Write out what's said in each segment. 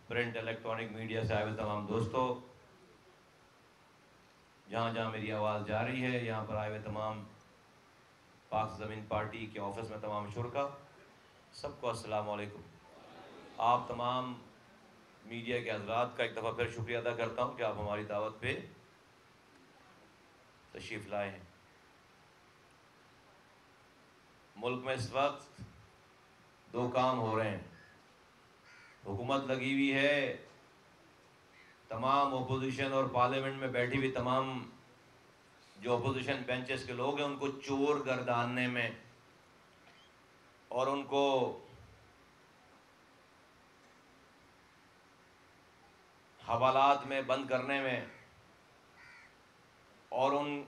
Print electronic media سے آئے ہوئے تمام دوستوں، جہاں جہاں میری آواز جا رہی ہے، یہاں پر آئے ہوئے تمام پاک زمین پارٹی کے آفس میں تمام شرکا، سب کو السلام علیکم۔ آپ تمام میڈیا کے حضرات کا ایک دفعہ پھر شکریہ ادا کرتا ہوں کہ آپ ہماری دعوت پہ تشریف لائے ہیں۔ ملک میں اس وقت دو کام ہو رہے ہیں۔ حکومت لگی ہوئی ہے، تمام اپوزیشن اور پارلیمنٹ میں بیٹھی ہوئی تمام جو اپوزیشن بینچز کے لوگ ہیں ان کو چور گرداننے میں اور ان کو حوالات میں بند کرنے میں اور ان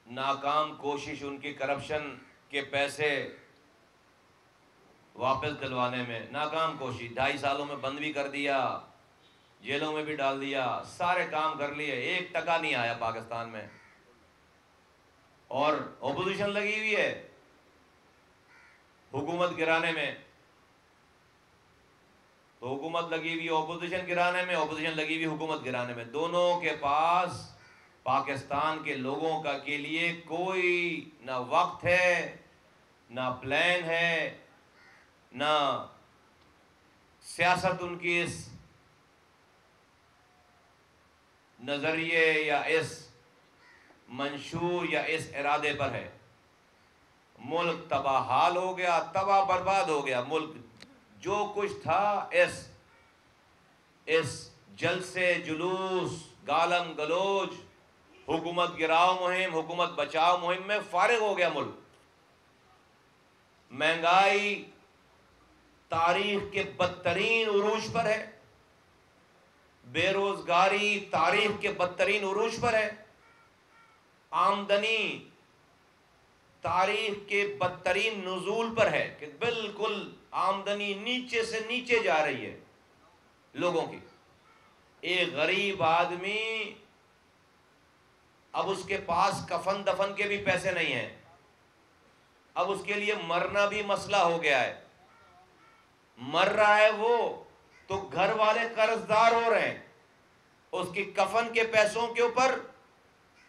ناکام کوشش ان کی کرپشن کے پیسے واپس دلوانے میں ناکام کوشش، 2.5 سالوں میں بند بھی کر دیا، جیلوں میں بھی ڈال دیا، سارے کام کر لیے، 1 ٹکا نہیں آیا پاکستان میں، اور اپوزیشن لگی ہوئی ہے حکومت گرانے میں۔ تو حکومت لگی ہوئی اپوزیشن گرانے میں، اپوزیشن لگی ہوئی حکومت گرانے میں، دونوں کے پاس پاکستان کے لوگوں کا کے لیے کوئی نہ وقت ہے، نہ پلان ہے، نہ سیاست ان کی اس نظریے یا اس منشور یا اس ارادے پر ہے۔ ملک تباہ حال ہو گیا، تباہ برباد ہو گیا ملک۔ جو کچھ تھا اس جلسے جلوس گالم گلوچ حکومت گراؤ مہم، حکومت بچاؤ مہم میں فارغ ہو گیا ملک۔ مہنگائی تاریخ کے بدترین عروج پر ہے، بے روزگاری تاریخ کے بدترین عروج پر ہے، آمدنی تاریخ کے بدترین نزول پر ہے کہ بالکل آمدنی نیچے سے نیچے جا رہی ہے لوگوں کی۔ ایک غریب آدمی اب اس کے پاس کفن دفن کے بھی پیسے نہیں ہیں، اب اس کے لیے مرنا بھی مسئلہ ہو گیا ہے۔ مر رہا ہے وہ تو گھر والے قرض دار ہو رہے ہیں، اس کی کفن کے پیسوں کے اوپر،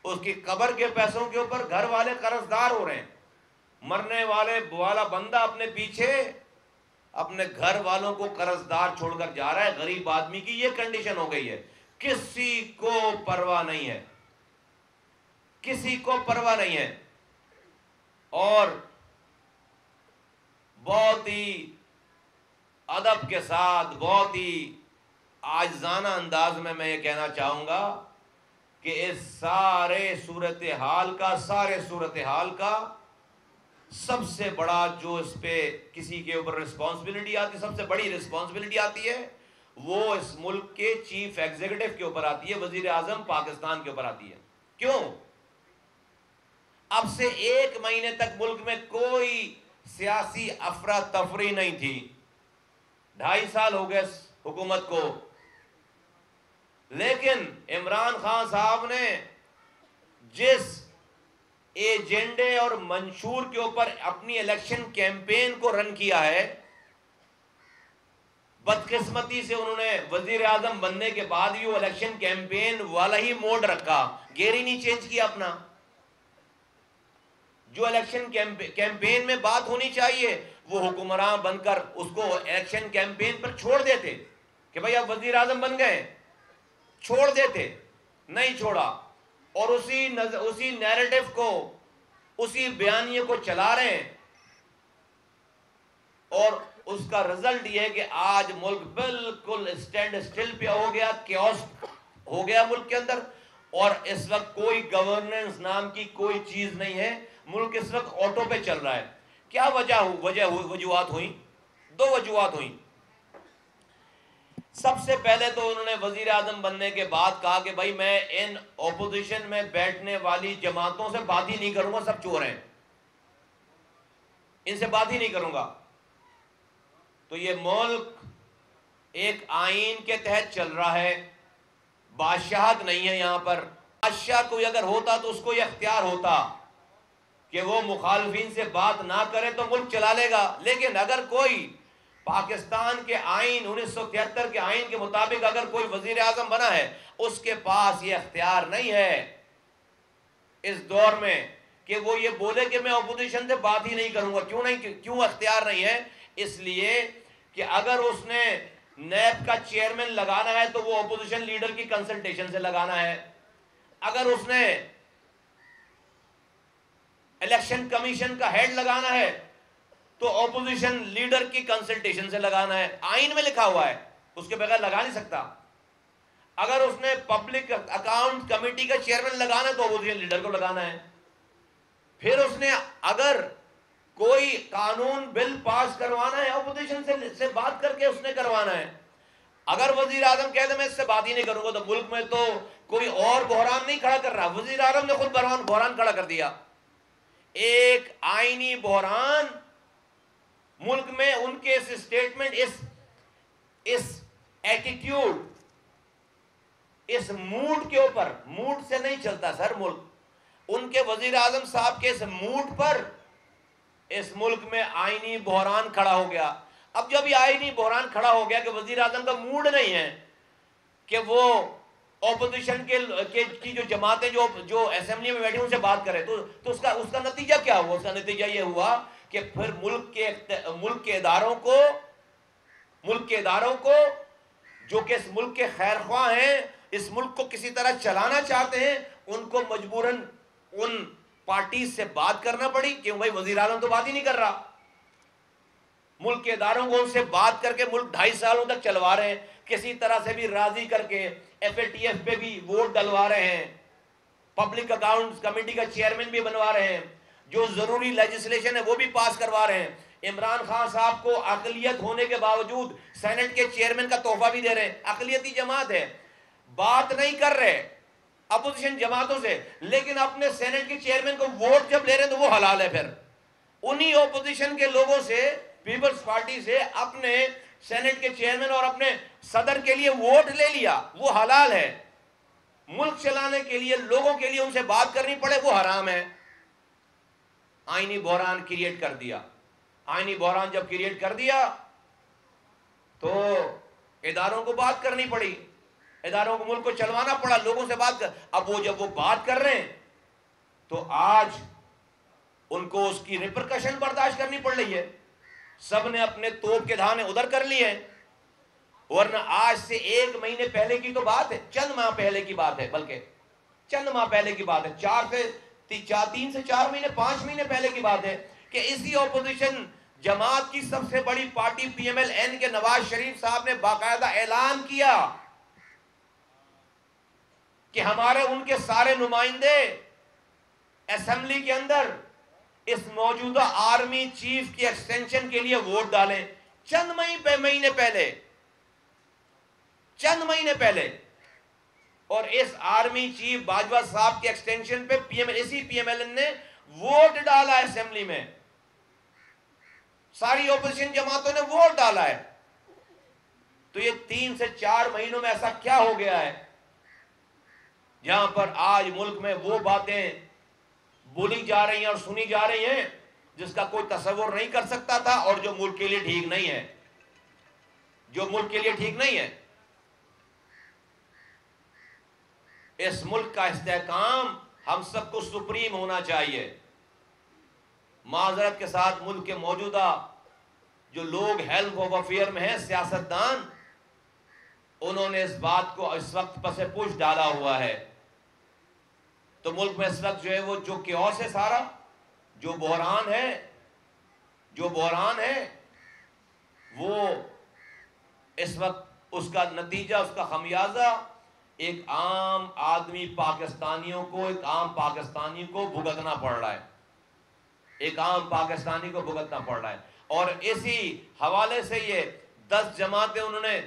اس کی قبر کے پیسوں کے اوپر گھر والے قرض دار ہو رہے ہیں۔ مرنے والا بندہ اپنے پیچھے اپنے گھر والوں کو قرض دار چھوڑ کر جا رہا ہے۔ غریب آدمی کی یہ کنڈیشن ہو گئی ہے، کسی کو پرواہ نہیں ہے، کسی کو پرواہ نہیں ہے۔ اور بہت ہی ادب کے ساتھ، بہت ہی عاجزانہ انداز میں یہ کہنا چاہوں گا کہ اس سارے صورتحال کا سب سے بڑا جو اس پہ کسی کے اوپر رسپانسبلٹی آتی، سب سے بڑی رسپانسبلٹی آتی ہے، وہ اس ملک کے چیف ایگزیکٹو کے اوپر آتی ہے، وزیر اعظم پاکستان کے اوپر آتی ہے۔ کیوں؟ اب سے 1 مہینے تک ملک میں کوئی سیاسی افراتفری نہیں تھی، 2.5 سال ہو گئے حکومت کو، لیکن عمران خان صاحب نے جس ایجنڈے اور منشور کے اوپر اپنی الیکشن کیمپین کو رن کیا ہے، بدقسمتی سے انہوں نے وزیر اعظم بننے کے بعد بھی وہ الیکشن کیمپین والا ہی موڈ رکھا، گیئر ہی نہیں چینج کیا اپنا۔ جو الیکشن کیمپین میں بات ہونی چاہیے وہ حکمراں بن کر اس کو الیکشن کیمپین پر چھوڑ دیتے کہ بھئی آپ وزیر اعظم بن گئے، چھوڑ دیتے، نہیں چھوڑا، اور اسی نیریٹو کو، اسی بیانیے کو چلا رہے ہیں، اور اس کا رزلٹ یہ ہے کہ آج ملک بالکل اسٹینڈ سٹل پہ ہو گیا، کیوس ہو گیا ملک کے اندر، اور اس وقت کوئی گورننس نام کی کوئی چیز نہیں ہے، ملک اس وقت آٹو پہ چل رہا ہے۔ کیا وجوہات ہوئیں؟ 2 وجوہات ہوئیں۔ سب سے پہلے تو انہوں نے وزیر اعظم بننے کے بعد کہا کہ بھائی میں ان اپوزیشن میں بیٹھنے والی جماعتوں سے بات ہی نہیں کروں گا، سب چور ہیں، ان سے بات ہی نہیں کروں گا۔ تو یہ ملک ایک آئین کے تحت چل رہا ہے، بادشاہت نہیں ہے یہاں پر۔ بادشاہ کوئی اگر ہوتا تو اس کو یہ اختیار ہوتا کہ وہ مخالفین سے بات نہ کرے تو ملک چلا لے گا، لیکن اگر کوئی پاکستان کے آئین 1973 کے آئین کے مطابق اگر کوئی وزیر اعظم بنا ہے اس کے پاس یہ اختیار نہیں ہے اس دور میں کہ وہ یہ بولے کہ میں اپوزیشن سے بات ہی نہیں کروں گا. کیوں اختیار نہیں ہے؟ اس لیے کہ اگر اس نے نیب کا چیئرمین لگانا ہے تو وہ اپوزیشن لیڈر کی کنسلٹیشن سے لگانا ہے. اگر اس نے الیکشن کمیشن کا ہیڈ لگانا ہے تو اپوزیشن لیڈر کی کنسلٹیشن سے لگانا ہے. آئین میں لکھا ہوا ہے, اس کے بغیر لگا نہیں سکتا. اگر اس نے پبلک اکاؤنٹ کمیٹی کا چیئرمین لگانا ہے تو اپوزیشن لیڈر کو لگانا ہے. پھر اس نے اگر کوئی قانون بل پاس کروانا ہے اپوزیشن سے بات کر کے اس نے کروانا ہے. اگر وزیر اعظم کہہ دے میں اس سے بات ہی نہیں کروں گا تو ملک میں تو کوئی اور بحران نہیں کھڑا کر رہا, وزیر اعظم نے خود بحران کھڑا کر دیا. ایک آئینی بحران ملک میں ان کے اس اسٹیٹمنٹ, اس ایٹیٹیوڈ, اس موڈ کے اوپر, موڈ سے نہیں چلتا سر ملک, ان کے وزیر اعظم صاحب کے اس موڈ پر اس ملک میں آئینی بحران کھڑا ہو گیا. اب جب یہ آئینی بحران کھڑا ہو گیا کہ وزیر اعظم کا موڈ نہیں ہے کہ وہ اپوزیشن کی جو جماعتیں جو اسمبلی میں بیٹھی ان سے بات کرے, تو اس کا نتیجہ کیا ہوا؟ اس کا نتیجہ یہ ہوا کہ پھر ملک کے اداروں کو جو کہ اس ملک کے خیر خواہ ہیں, اس ملک کو کسی طرح چلانا چاہتے ہیں, ان کو مجبوراً ان پارٹیز سے بات کرنا پڑی کہ بھائی وزیر اعظم تو بات ہی نہیں کر رہا. ملک کے اداروں کو ان سے بات کر کے ملک 2.5 سالوں تک چلوا رہے ہیں, کسی طرح سے بھی راضی کر کے FATF پہ بھی ووٹ ڈلوا رہے ہیں, پبلک اکاؤنٹس کمیٹی کا چیئرمین بھی بنوا رہے ہیں, جو ضروری لیجسلیشن ہے وہ بھی پاس کروا رہے ہیں. عمران خان صاحب کو اقلیت ہونے کے باوجود سینٹ کے چیئرمین کا تحفہ بھی دے رہے ہیں. اقلیتی جماعت ہے, بات نہیں کر رہے اپوزیشن جماعتوں سے, لیکن اپنے سینٹ کے چیئرمین کو ووٹ جب لے رہے ہیں تو وہ حلال ہے. پھر انہی اپوزیشن کے لوگوں سے, پیپلز پارٹی سے اپنے سینٹ کے چیئرمین اور اپنے صدر کے لیے ووٹ لے لیا, وہ حلال ہے. ملک چلانے کے لیے, لوگوں کے لیے ان سے بات کرنی پڑے وہ حرام ہے. آئینی بحران کریٹ کر دیا. آئینی بحران جب کریٹ کر دیا تو اداروں کو بات کرنی پڑی, اداروں کو ملک کو چلوانا پڑا, لوگوں سے بات کر. اب جب وہ بات کر رہے ہیں تو آج ان کو اس کی ریپرکشن برداشت کرنی پڑ رہی ہے. سب نے اپنے توپ کے دھانے ادھر کر لیے ہیں, ورنہ آج سے 1 مہینے پہلے کی تو بات ہے, چند ماہ پہلے کی بات ہے, بلکہ چند ماہ پہلے کی بات ہے, 3 سے 4 مہینے 5 مہینے پہلے کی بات ہے کہ اسی اپوزیشن جماعت کی سب سے بڑی پارٹی PMLN کے نواز شریف صاحب نے باقاعدہ اعلان کیا کہ ہمارے ان کے سارے نمائندے اسمبلی کے اندر اس موجودہ آرمی چیف کی ایکسٹینشن کے لیے ووٹ ڈالیں. چند مہینے پہلے اور اس آرمی چیف باجوہ صاحب کی ایکسٹینشن پہ اسی PMLN نے ووٹ ڈالا ہے اسمبلی میں, ساری اپوزیشن جماعتوں نے ووٹ ڈالا ہے. تو یہ 3 سے 4 مہینوں میں ایسا کیا ہو گیا ہے جہاں پر آج ملک میں وہ باتیں بولی جا رہی ہیں اور سنی جا رہی ہیں جس کا کوئی تصور نہیں کر سکتا تھا, اور جو ملک کے لیے ٹھیک نہیں ہے, جو ملک کے لیے ٹھیک نہیں ہے. اس ملک کا استحکام ہم سب کو سپریم ہونا چاہیے. معذرت کے ساتھ ملک کے موجودہ جو لوگ ہیلپ آف افیئر میں ہیں, سیاستدان, انہوں نے اس بات کو اس وقت پس پش ڈالا ہوا ہے. تو ملک میں اس وقت جو ہے وہ جو کیوس ہے, سارا جو بحران ہے وہ اس وقت اس کا نتیجہ, اس کا خمیازہ ایک عام آدمی پاکستانیوں کو, ایک عام پاکستانی کو بھگتنا پڑ رہا ہے, ایک عام پاکستانی کو بھگتنا پڑ رہا ہے. اور اسی حوالے سے یہ 10 جماعتیں انہوں نے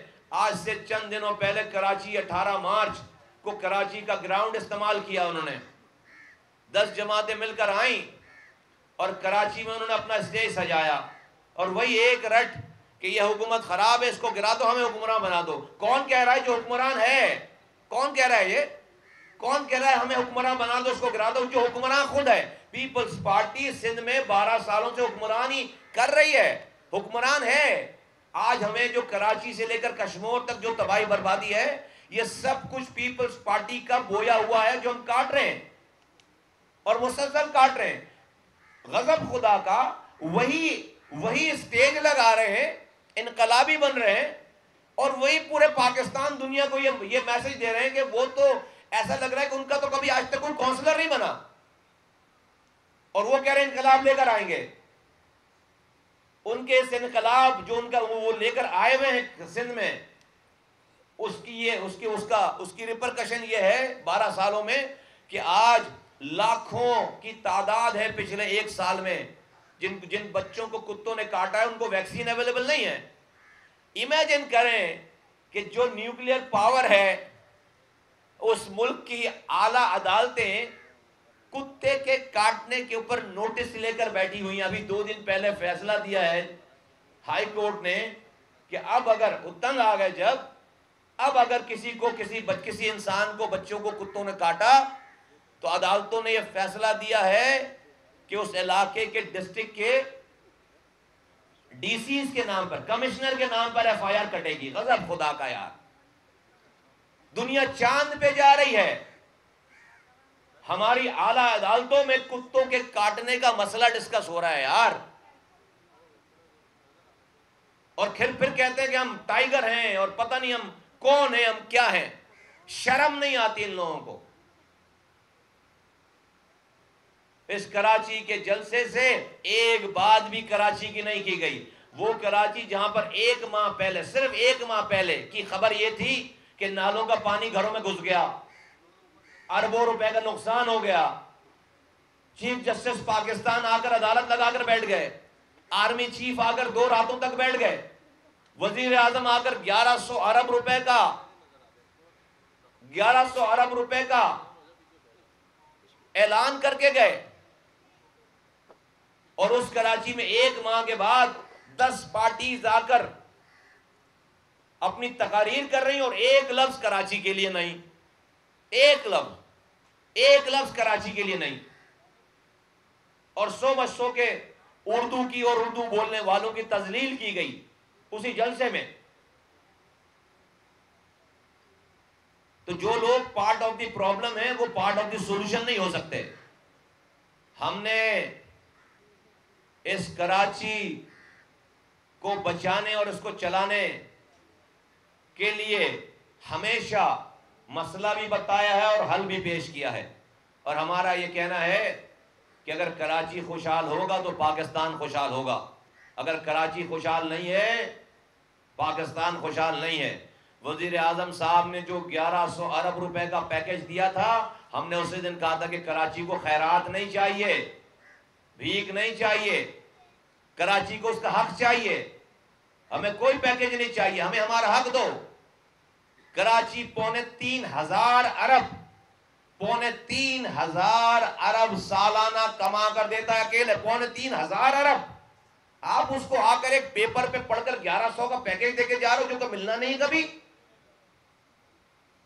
آج سے چند دنوں پہلے کراچی 18 مارچ کو کراچی کا گراؤنڈ استعمال کیا. انہوں نے 10 جماعتیں مل کر آئیں اور کراچی میں انہوں نے اپنا اسٹیج سجایا, اور وہی ایک رٹ کہ یہ حکومت خراب ہے, اس کو گرا دو, ہمیں حکمران بنا دو. کون کہہ رہا ہے جو حکمران ہے؟ کون کہہ رہا ہے یہ؟ کون کہہ رہا ہے ہمیں حکمران بنا دو, اس کو گرا دو؟ جو حکمران خود ہے. پیپلز پارٹی سندھ میں 12 سالوں سے حکمران ہی کر رہی ہے, حکمران ہے. آج ہمیں جو کراچی سے لے کر کشمیر تک جو تباہی بربادی ہے، یہ سب کچھ پیپلز پارٹی کا بویا ہوا ہے جو ہم کاٹ رہے ہیں، اور مسلسل کاٹ رہے ہیں۔ غضب خدا کا وہی اسٹیج لگا رہے ہیں، انقلابی بن رہے ہیں، اور وہی پورے پاکستان دنیا کو یہ میسج دے رہے ہیں کہ وہ تو ایسا لگ رہا ہے کہ ان کا تو کبھی آج تک کوئی کونسلر نہیں بنا، اور وہ کہہ رہے ہیں انقلاب لے کر آئیں گے۔ ان کے اس انقلاب جو ان کا وہ لے کر آئے ہوئے ہیں سندھ میں، اس کی ریپرکشن یہ ہے 12 سالوں میں کہ آج لاکھوں کی تعداد ہے پچھلے 1 سال میں جن بچوں کو کتوں نے کاٹا ہے، ان کو ویکسین اویلیبل نہیں ہے۔ امیجن کریں کہ جو نیوکلیئر پاور ہے، اس ملک کی اعلیٰ عدالتیں کتے کے کاٹنے کے اوپر نوٹس لے کر بیٹھی ہوئی ہیں۔ ابھی 2 دن پہلے فیصلہ دیا ہے ہائی کورٹ نے کہ اب اگر تنگ آ گئے اب اگر کسی انسان کو، بچوں کو کتوں نے کاٹا، تو عدالتوں نے یہ فیصلہ دیا ہے کہ اس علاقے کے ڈسٹرکٹ کے ڈی سیز کے نام پر، کمشنر کے نام پر ایف آئی آر کٹے گی۔ غضب خدا کا یار، دنیا چاند پہ جا رہی ہے۔ ہماری اعلیٰ عدالتوں میں کتوں کے کاٹنے کا مسئلہ ڈسکس ہو رہا ہے یار، اور پھر کہتے ہیں کہ ہم ٹائیگر ہیں اور پتہ نہیں ہم کون ہیں، ہم کیا ہیں۔ شرم نہیں آتی ان لوگوں کو۔ اس کراچی کے جلسے سے ایک بات بھی کراچی کی نہیں کی گئی۔ وہ کراچی جہاں پر 1 ماہ پہلے، صرف 1 ماہ پہلے کی خبر یہ تھی کہ نالوں کا پانی گھروں میں گھس گیا، اربوں روپے کا نقصان ہو گیا، چیف جسٹس پاکستان آ کر عدالت لگا کر بیٹھ گئے، آرمی چیف آ کر 2 راتوں تک بیٹھ گئے، وزیر اعظم آ کر 1100 ارب روپے کا اعلان کر کے گئے، اور اس کراچی میں 1 ماہ کے بعد 10 پارٹیز آ کر اپنی تقاریر کر رہی ہیں، اور ایک لفظ کراچی کے لیے نہیں، ایک لفظ کراچی کے لیے نہیں، اور سو کے اردو کی اور اردو بولنے والوں کی تذلیل کی گئی اسی جلسے میں۔ تو جو لوگ پارٹ آف دی پرابلم ہیں وہ پارٹ آف دی سولوشن نہیں ہو سکتے۔ ہم نے اس کراچی کو بچانے اور اس کو چلانے کے لیے ہمیشہ مسئلہ بھی بتایا ہے اور حل بھی پیش کیا ہے، اور ہمارا یہ کہنا ہے کہ اگر کراچی خوشحال ہوگا تو پاکستان خوشحال ہوگا، اگر کراچی خوشحال نہیں ہے پاکستان خوشحال نہیں ہے۔ وزیر اعظم صاحب نے جو 1100 ارب روپے کا پیکج دیا تھا، ہم نے اسی دن کہا تھا کہ کراچی کو خیرات نہیں چاہیے، بھیک نہیں چاہیے، کراچی کو اس کا حق چاہیے، ہمیں کوئی پیکج نہیں چاہیے، ہمیں ہمارا حق دو۔ کراچی 3,500 ارب سالانہ کما کر دیتا ہے اکیلے، 3,500 ارب۔ آپ اس کو آ کر ایک پیپر پہ پڑھ کر 1100 کا پیکج دے کے جا رہے ہو جو کہ ملنا نہیں کبھی۔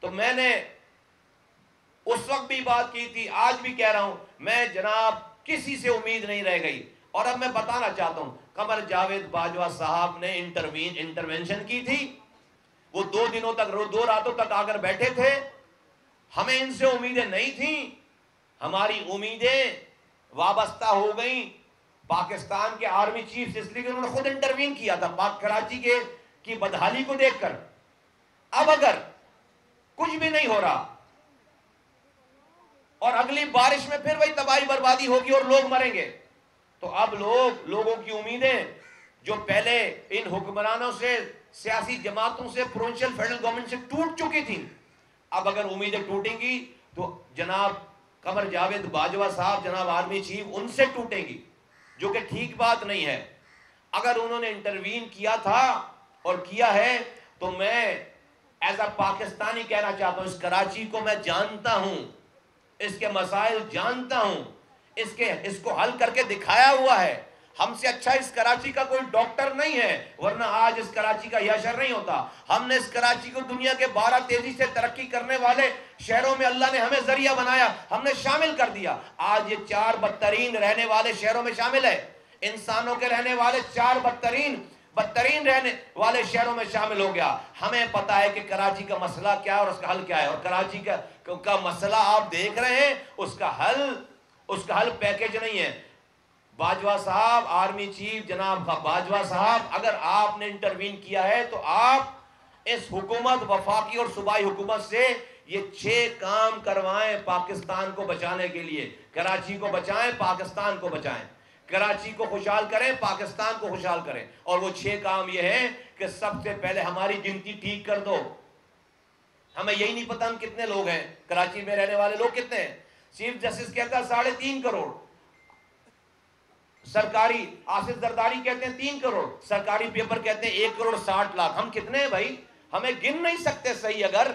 تو میں نے اس وقت بھی بات کی تھی، آج بھی کہہ رہا ہوں، میں جناب کسی سے امید نہیں رہ گئی، اور اب میں بتانا چاہتا ہوں، قمر جاوید باجوہ صاحب نے انٹرونشن کی تھی، وہ 2 دنوں تک 2 راتوں تک آ کر بیٹھے تھے، ہمیں ان سے امیدیں نہیں تھیں، ہماری امیدیں وابستہ ہو گئیں پاکستان کے آرمی چیف سے، اس لیے کہ انہوں نے خود انٹروین کیا تھا کراچی کی بدحالی کو دیکھ کر۔ اب اگر کچھ بھی نہیں ہو رہا اور اگلی بارش میں پھر وہی تباہی بربادی ہوگی اور لوگ مریں گے، تو اب لوگوں کی امیدیں جو پہلے ان حکمرانوں سے، سیاسی جماعتوں سے، پروونشل فیڈرل گورنمنٹ سے ٹوٹ چکی تھیں، اب اگر امیدیں ٹوٹیں گی تو جناب قمر جاوید باجوہ صاحب، جناب آرمی چیف، ان سے ٹوٹیں گی، جو کہ ٹھیک بات نہیں ہے۔ اگر انہوں نے انٹروین کیا تھا اور کیا ہے تو میں ایز اے پاکستانی کہنا چاہتا ہوں، اس کراچی کو میں جانتا ہوں، اس کے مسائل جانتا ہوں، اس کو حل کر کے دکھایا ہوا ہے۔ ہم سے اچھا اس کراچی کا کوئی ڈاکٹر نہیں ہے، ورنہ آج اس کراچی کا یہ حشر نہیں ہوتا۔ ہم نے اس کراچی کو دنیا کے 12 تیزی سے ترقی کرنے والے شہروں میں اللہ نے ہمیں ذریعہ بنایا، ہم نے شامل کر دیا۔ آج یہ 4 بدترین رہنے والے شہروں میں شامل ہے، انسانوں کے رہنے والے 4 بدترین بدترین رہنے والے شہروں میں شامل ہو گیا. ہمیں پتا ہے کہ کراچی کا مسئلہ کیا ہے اور اس کا حل کیا ہے, اور کراچی کا مسئلہ آپ دیکھ رہے ہیں, اس کا حل پیکیج نہیں ہے. باجوہ صاحب, آرمی چیف جناب باجوہ صاحب, اگر آپ نے انٹروین کیا ہے تو آپ اس حکومت وفاقی اور صوبائی حکومت سے یہ 6 کام کروائیں پاکستان کو بچانے کے لیے. کراچی کو بچائیں, پاکستان کو بچائیں. کراچی کو خوشحال کریں, پاکستان کو خوشحال کریں. اور وہ 6 کام یہ ہیں کہ سب سے پہلے ہماری گنتی ٹھیک کر دو. ہمیں یہی نہیں پتا ہم کتنے لوگ ہیں, کراچی میں رہنے والے لوگ کتنے ہیں. چیف جسٹس کہتا ہے 3.5 کروڑ, سرکاری آصف زرداری کہتے ہیں 3 کروڑ, سرکاری پیپر کہتے ہیں 1 کروڑ 60 لاکھ. ہم کتنے ہیں بھائی؟ ہمیں گن نہیں سکتے صحیح. اگر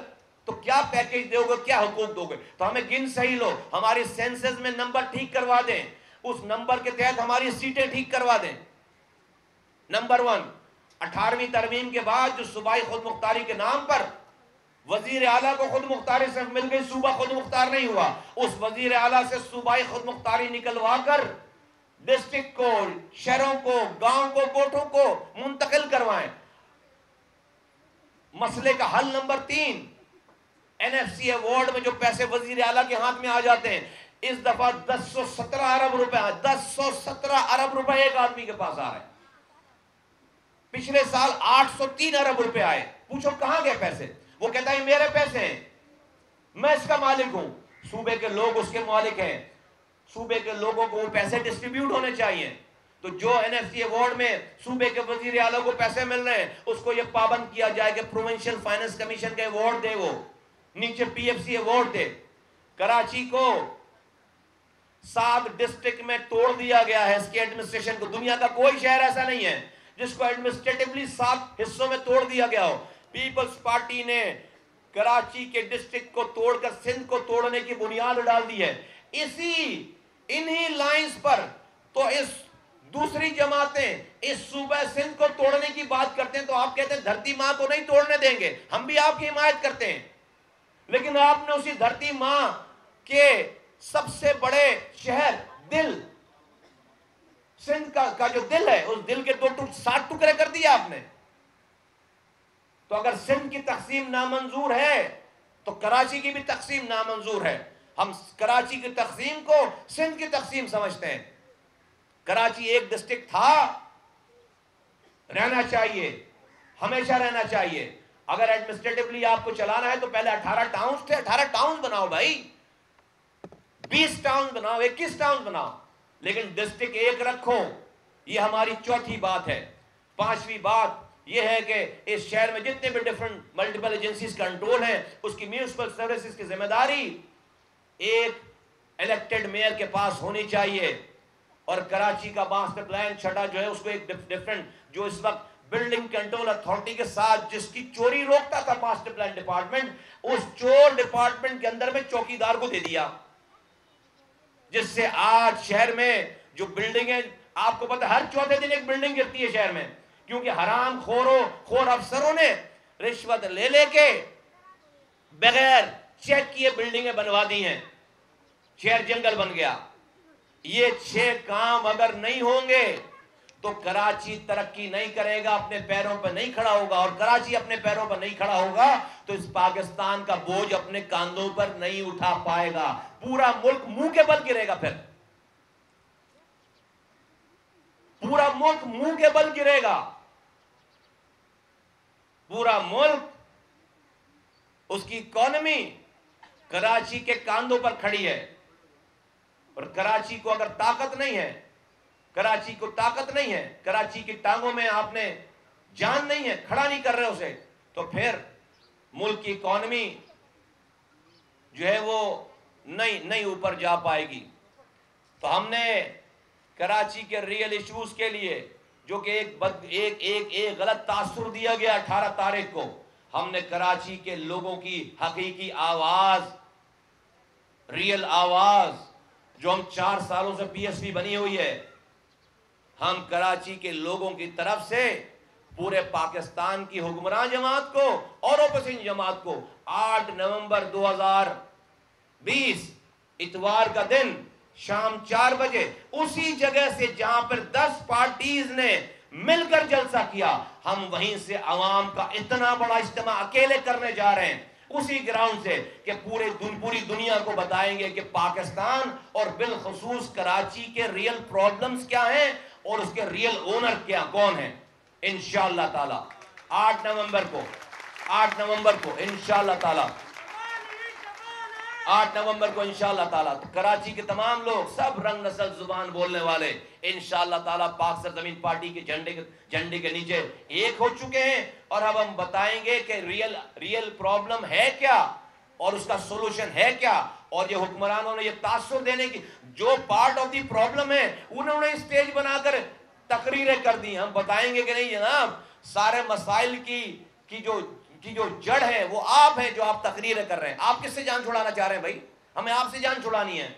تو کیا پیکیج دو گے, کیا حقوق دو گے؟ تو ہمیں گن صحیح لو, ہماری سینسز میں نمبر ٹھیک کروا دیں, اس نمبر کے تحت ہماری سیٹیں ٹھیک کروا دیں. نمبر 1, 18ویں ترمیم کے بعد جو صوبائی خود مختاری کے نام پر وزیر اعلیٰ کو خود مختاری سے مل گئی, صوبہ خود مختار نہیں ہوا, اس وزیر اعلیٰ سے صوبائی خود مختاری نکلوا کر ڈسٹرکٹ کو, شہروں کو, گاؤں کو, کوٹوں کو منتقل کروائیں. مسئلے کا حل نمبر 3, NFC ایوارڈ میں جو پیسے وزیر اعلیٰ کے ہاتھ میں آ جاتے ہیں, اس دفعہ 1017 ارب روپے 1017 ارب روپے ایک آدمی کے پاس آ رہے ہیں. پچھلے سال 803 ارب روپے آئے. پوچھو کہاں گئے پیسے؟ وہ کہتا ہے میرے پیسے ہیں, میں اس کا مالک ہوں. صوبے کے لوگ اس کے مالک ہیں, صوبے کے لوگوں کو وہ پیسے ڈسٹریبیوٹ ہونے چاہیے. تو جو NFC ایوارڈ میں صوبے کے وزیر اعلیٰ کو پیسے مل رہے ہیں, اس کو یہ پابند کیا جائے کہ پروونشل فائنانس کمیشن کا ایوارڈ دے, وہ نیچے PFC ایوارڈ دے. کراچی کو 7 ڈسٹرکٹ میں توڑ دیا گیا ہے اس کے ایڈمنسٹریشن کو. دنیا کا کوئی شہر ایسا نہیں ہے جس کو ایڈمنسٹریٹولی 7 حصوں میں توڑ دیا گیا ہو. پیپلز پارٹی نے کراچی کے ڈسٹرکٹ کو توڑ کر سندھ کو توڑنے کی بنیاد ڈال دی ہے. انہی لائنز پر تو اس دوسری جماعتیں اس صوبہ سندھ کو توڑنے کی بات کرتے ہیں, تو آپ کہتے ہیں دھرتی ماں کو نہیں توڑنے دیں گے. ہم بھی آپ کی حمایت کرتے ہیں, لیکن آپ نے اسی دھرتی ماں کے سب سے بڑے شہر دل, سندھ کا جو دل ہے, اس دل کے 7 ٹکڑے کر دیا آپ نے. تو اگر سندھ کی تقسیم نامنظور ہے تو کراچی کی بھی تقسیم نامنظور ہے. ہم کراچی کی تقسیم کو سندھ کی تقسیم سمجھتے ہیں. کراچی ایک ڈسٹرکٹ تھا, رہنا چاہیے, ہمیشہ رہنا چاہیے. اگر ایڈمنسٹریٹولی آپ کو چلانا ہے تو پہلے 18 ٹاؤنز تھے, 18 ٹاؤنز بناؤ بھائی, 20 ٹاؤنز بناؤ, 21 ٹاؤنز بناؤ, لیکن ڈسٹرکٹ ایک رکھو. یہ ہماری چوتھی بات ہے. 5ویں بات یہ ہے کہ اس شہر میں جتنے بھی ڈیفرنٹ ملٹیپل ایجنسیز کنٹرول ہیں, اس کی میونسپل سروسز کی ذمہ داری ایک الیکٹڈ میئر کے پاس ہونی چاہیے. اور کراچی کا ماسٹر پلان چھٹا جو ہے, اس کو ایک ڈیفرنٹ, جو اس وقت بلڈنگ کنٹرول اتھارٹی کے ساتھ جس کی چوری روکتا تھا ماسٹر پلان ڈپارٹمنٹ, اس چور ڈپارٹمنٹ کے اندر میں چوکیدار کو دے دیا, جس سے آج شہر میں جو بلڈنگیں, آپ کو پتہ ہر چوتھے دن ایک بلڈنگ گرتی ہے شہر میں, کیونکہ حرام خور افسروں نے رشوت لے کے بغیر چیک کیے بلڈنگیں بنوا دی ہیں. شہر جنگل بن گیا. یہ 6 کام اگر نہیں ہوں گے تو کراچی ترقی نہیں کرے گا, اپنے پیروں پر نہیں کھڑا ہوگا. اور کراچی اپنے پیروں پر نہیں کھڑا ہوگا تو اس پاکستان کا بوجھ اپنے کاندھوں پر نہیں اٹھا پائے گا. پورا ملک منہ کے بل گرے گا. پھر پورا ملک منہ کے بل گرے گا. پورا ملک, اس کی اکانومی کراچی کے کاندھوں پر کھڑی ہے. اور کراچی کو اگر طاقت نہیں ہے, کراچی کو طاقت نہیں ہے, کراچی کی ٹانگوں میں آپ نے جان نہیں ہے, کھڑا نہیں کر رہے اسے, تو پھر ملک کی اکانومی جو ہے وہ نہیں اوپر جا پائے گی. تو ہم نے کراچی کے ریئل ایشوز کے لیے, جو کہ ایک غلط تاثر دیا گیا 18 تاریخ کو, ہم نے کراچی کے لوگوں کی حقیقی آواز, ریئل آواز, جو ہم 4 سالوں سے PSP بنی ہوئی ہے, ہم کراچی کے لوگوں کی طرف سے پورے پاکستان کی حکمران جماعت کو اور اپوزیشن جماعت کو 8 نومبر 2020 اتوار کا دن شام 4 بجے اسی جگہ سے جہاں پر 10 پارٹیز نے مل کر جلسہ کیا. ہم وہیں سے عوام کا اتنا بڑا اجتماع اکیلے کرنے جا رہے ہیں اسی گراؤنڈ سے کہ پوری دنیا کو بتائیں گے کہ پاکستان اور بالخصوص کراچی کے ریئل پرابلمز کیا ہیں اور اس کے ریئل اونر کون ہیں. انشاءاللہ تعالی 8 نومبر کو انشاءاللہ تعالی 8 نومبر کو انشاءاللہ تعالی کراچی کے تمام لوگ سب رنگ نسل زبان بولنے والے انشاءاللہ تعالی پاک سرزمین پارٹی کے جھنڈے کے نیچے ایک ہو چکے ہیں. اور اب ہم بتائیں گے کہ ریئل پرابلم ہے کیا اور اس کا سولوشن ہے کیا. اور یہ حکمرانوں نے یہ تاثر دینے کی جو پارٹ آف دی پرابلم ہے انہوں نے اسٹیج بنا کر تقریریں کر دی. ہم بتائیں گے کہ نہیں جناب سارے مسائل کی جو جڑ ہے وہ آپ ہیں جو آپ تقریریں کر رہے ہیں. آپ کس سے جان چھڑانا چاہ رہے ہیں بھائی؟ ہمیں آپ سے جان چھڑانی ہے.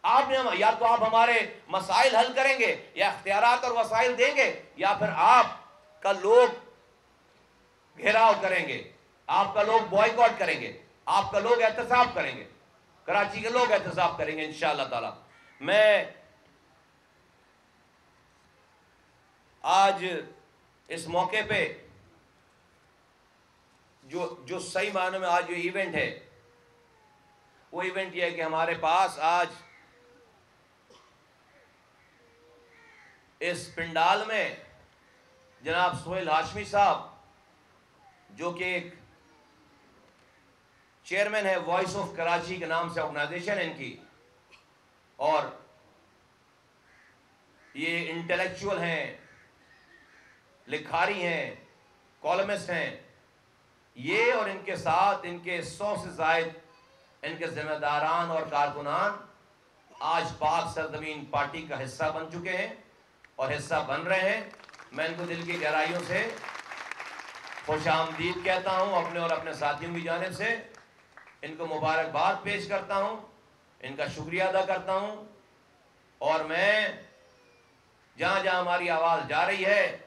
آپ نے یا تو آپ ہمارے مسائل حل کریں گے یا اختیارات اور وسائل دیں گے یا پھر آپ کا لوگ گھیراؤ کریں گے, آپ کا لوگ بوائیکاٹ کریں گے, آپ کا لوگ احتساب کریں گے, کراچی کے لوگ احتساب کریں گے انشاءاللہ تعالی. میں آج اس موقع پہ جو صحیح معنی میں آج جو ایونٹ ہے وہ ایونٹ یہ ہے کہ ہمارے پاس آج اس پنڈال میں جناب سہیل ہاشمی صاحب جو کہ ایک چیئرمین ہے وائس آف کراچی کے نام سے آرگنائزیشن ہے ان کی, اور یہ انٹلیکچول ہیں, لکھاری ہیں, کالمسٹ ہیں یہ, اور ان کے ساتھ ان کے 100 سے زائد ان کے ذمہ داران اور کارکنان آج پاک سرزمین پارٹی کا حصہ بن چکے ہیں اور حصہ بن رہے ہیں. میں ان کو دل کی گہرائیوں سے خوش آمدید کہتا ہوں اپنے اور اپنے ساتھیوں کی جانب سے. ان کو مبارکباد پیش کرتا ہوں, ان کا شکریہ ادا کرتا ہوں. اور میں جہاں ہماری آواز جا رہی ہے,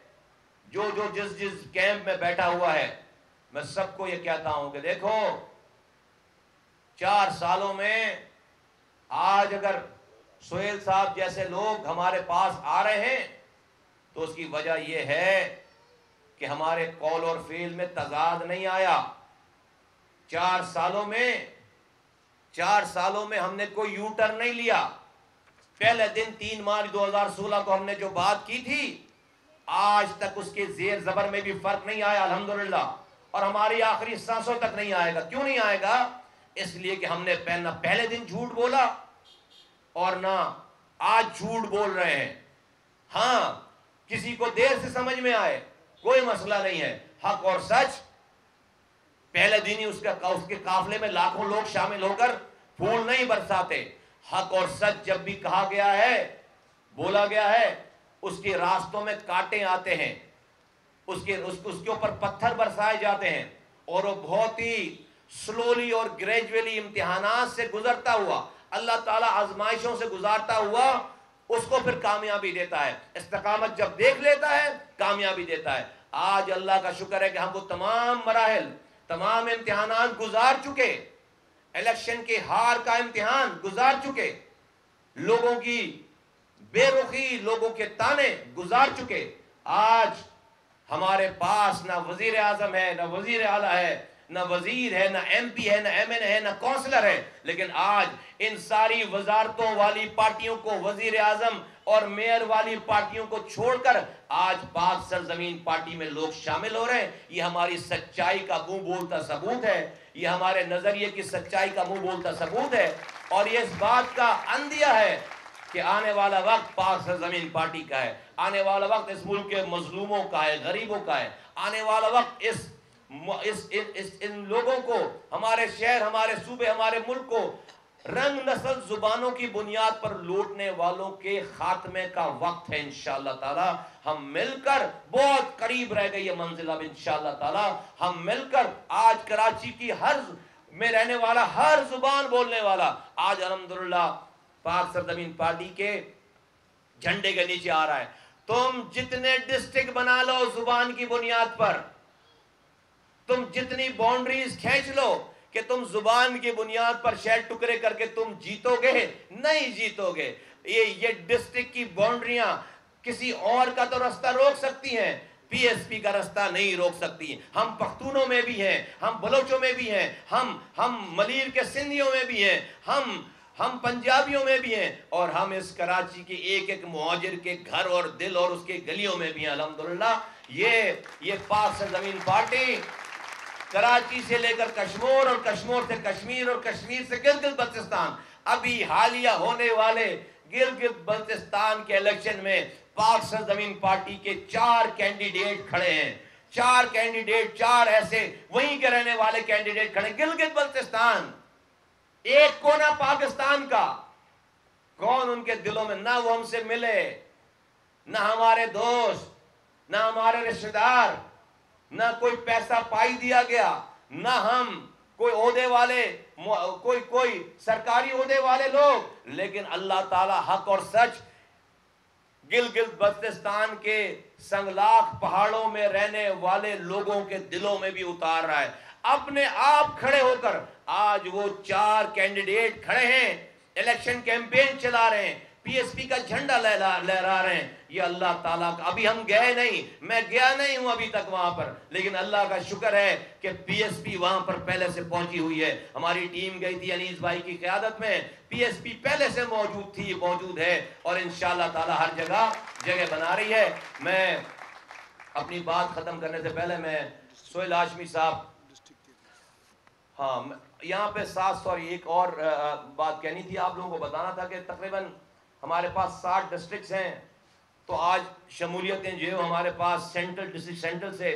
جو جس کیمپ میں بیٹھا ہوا ہے, میں سب کو یہ کہتا ہوں کہ دیکھو 4 سالوں میں آج اگر سہیل صاحب جیسے لوگ ہمارے پاس آ رہے ہیں تو اس کی وجہ یہ ہے کہ ہمارے قول اور فعل میں تضاد نہیں آیا. 4 سالوں میں ہم نے کوئی یو ٹرن نہیں لیا. پہلے دن 3 مارچ 2016 کو ہم نے جو بات کی تھی آج تک اس کے زیر زبر میں بھی فرق نہیں آیا الحمدللہ, اور ہماری آخری سانسوں تک نہیں آئے گا. کیوں نہیں آئے گا؟ اس لیے کہ ہم نے نہ پہلے دن جھوٹ بولا اور نہ آج جھوٹ بول رہے ہیں. ہاں کسی کو دیر سے سمجھ میں آئے کوئی مسئلہ نہیں ہے, حق اور سچ پہلے دن ہی اس کے قافلے میں لاکھوں لوگ شامل ہو کر پھول نہیں برساتے. حق اور سچ جب بھی کہا گیا ہے, بولا گیا ہے, اس کے راستوں میں کانٹے آتے ہیں, اس کے اوپر پتھر برسائے جاتے ہیں, اور وہ بہت ہی سلولی اور گریجولی امتحانات سے گزرتا ہوا اللہ تعالیٰ آزمائشوں سے گزارتا ہوا اس کو پھر کامیابی دیتا ہے. استقامت جب دیکھ لیتا ہے کامیابی دیتا ہے. آج اللہ کا شکر ہے کہ ہم وہ تمام مراحل تمام امتحانات گزار چکے, الیکشن کے ہار کا امتحان گزار چکے, لوگوں کی بے رخی, لوگوں کے تانے گزار چکے. آج ہمارے پاس نہ وزیر اعظم ہے, نہ وزیر اعلیٰ ہے, نہ وزیر ہے, نہ ایم پی ہے, نہ ایم این ہے, نہ کونسلر ہے, لیکن آج ان ساری وزارتوں والی پارٹیوں کو, وزیر اعظم اور میئر والی پارٹیوں کو چھوڑ کر آج پاک سرزمین پارٹی میں لوگ شامل ہو رہے ہیں. یہ ہماری سچائی کا منہ بولتا ثبوت ہے, یہ ہمارے نظریے کی سچائی کا منہ بولتا ثبوت ہے, اور یہ اس بات کا عندیہ ہے کہ آنے والا وقت پاک سرزمین پارٹی کا ہے. آنے والا وقت اس ملک کے مظلوموں کا ہے, غریبوں کا ہے. آنے والا وقت ان لوگوں کو, ہمارے شہر, ہمارے صوبے, ہمارے ملک کو رنگ نسل زبانوں کی بنیاد پر لوٹنے والوں کے خاتمے کا وقت ہے انشاءاللہ تعالی. ہم مل کر, بہت قریب رہ گئی یہ منزل اب انشاءاللہ تعالی, ہم مل کر آج کراچی کی ہر میں رہنے والا, ہر زبان بولنے والا آج الحمدللہ پاک سرزمین پارٹی کے جھنڈے کے نیچے آ رہا ہے. تم جتنے ڈسٹرکٹ بنا لو زبان کی بنیاد پر, تم جتنی باؤنڈریز کھینچ لو کہ تم زبان کی بنیاد پر شہر ٹکڑے کر کے تم جیتو گے, نہیں جیتو گے. یہ ڈسٹرکٹ کی باؤنڈریاں کسی اور کا تو راستہ روک سکتی ہیں، پی ایس پی کا راستہ نہیں روک سکتی. ہم پختونوں میں بھی ہیں، ہم بلوچوں میں بھی ہیں، ہم ملیر کے سندھیوں میں بھی ہیں، ہم پنجابیوں میں بھی ہیں، اور ہم اس کراچی کے ایک ایک مہاجر کے گھر اور دل اور اس کے گلیوں میں بھی ہیں. الحمدللہ یہ پاک سرزمین پارٹی کراچی سے لے کر کشمور، اور کشمور سے کشمیر، اور کشمیر سے گلگت بلتستان، ابھی حالیہ ہونے والے گلگت بلتستان کے الیکشن میں پاک سرزمین پارٹی کے 4 کینڈیڈیٹ کھڑے ہیں. 4 کینڈیڈیٹ، 4 ایسے وہیں کے رہنے والے کینڈیڈیٹ کھڑے ہیں. گلگت بلتستان ایک کونا پاکستان کا، کون ان کے دلوں میں؟ نہ وہ ہم سے ملے، نہ ہمارے دوست، نہ ہمارے رشتہ دار، نہ کوئی پیسہ پائی دیا گیا، نہ ہم کوئی عہدے والے، کوئی سرکاری عہدے والے لوگ، لیکن اللہ تعالی حق اور سچ گلگت بلتستان کے سنگلاخ پہاڑوں میں رہنے والے لوگوں کے دلوں میں بھی اتار رہا ہے. اپنے آپ کھڑے ہو کر آج وہ 4 کینڈیڈیٹ کھڑے ہیں، الیکشن کیمپین چلا رہے ہیں، پی ایس پی کا جھنڈا لہرا رہے ہیں. یہ اللہ تعالیٰ کا، ابھی ہم گئے نہیں، میں گیا نہیں ہوں ابھی تک وہاں پر، لیکن اللہ کا شکر ہے کہ پی ایس پی وہاں پر پہلے سے پہنچی ہوئی ہے. ہماری ٹیم گئی تھی انیس بھائی کی قیادت میں، پی ایس پی پہلے سے موجود ہے، اور انشاءاللہ تعالیٰ ہر جگہ بنا رہی ہے. میں اپنی بات ختم کرنے سے پہلے میں سہیل ہاشمی صاحب، ہاں یہاں پہ 700، اور ایک اور بات کہنی تھی، آپ لوگوں کو بتانا تھا کہ تقریباً ہمارے پاس 60 ڈسٹرکٹس ہیں. تو آج شمولیتیں جو ہمارے پاس ڈسٹرکٹ سینٹرل سے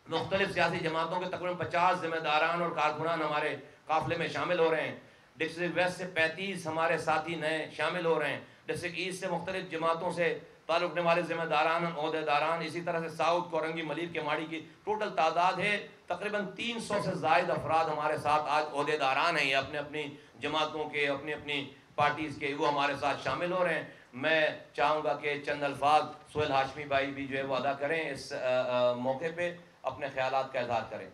مختلف سیاسی جماعتوں کے تقریباً 50 ذمہ داران اور کارکنان ہمارے قافلے میں شامل ہو رہے ہیں. ڈسٹرکٹ ویسٹ سے 35 ہمارے ساتھی نئے شامل ہو رہے ہیں. ڈسٹرکٹ ایسٹ سے مختلف جماعتوں سے تعلق رکھنے والے ذمہ داران، عہدے داران، اسی طرح سے ساؤتھ، کورنگی، ملیر کے ماڑی کی ٹوٹل تعداد ہے تقریباً 300 سے زائد افراد ہمارے ساتھ آج عہدے داران ہیں، اپنے اپنی جماعتوں کے، اپنی اپنی پارٹیز کے، وہ ہمارے ساتھ شامل ہو رہے ہیں. میں چاہوں گا کہ چند الفاظ سہیل ہاشمی بھائی بھی جو ہے وہ ادا کریں، اس موقع پہ اپنے خیالات کا اظہار کریں.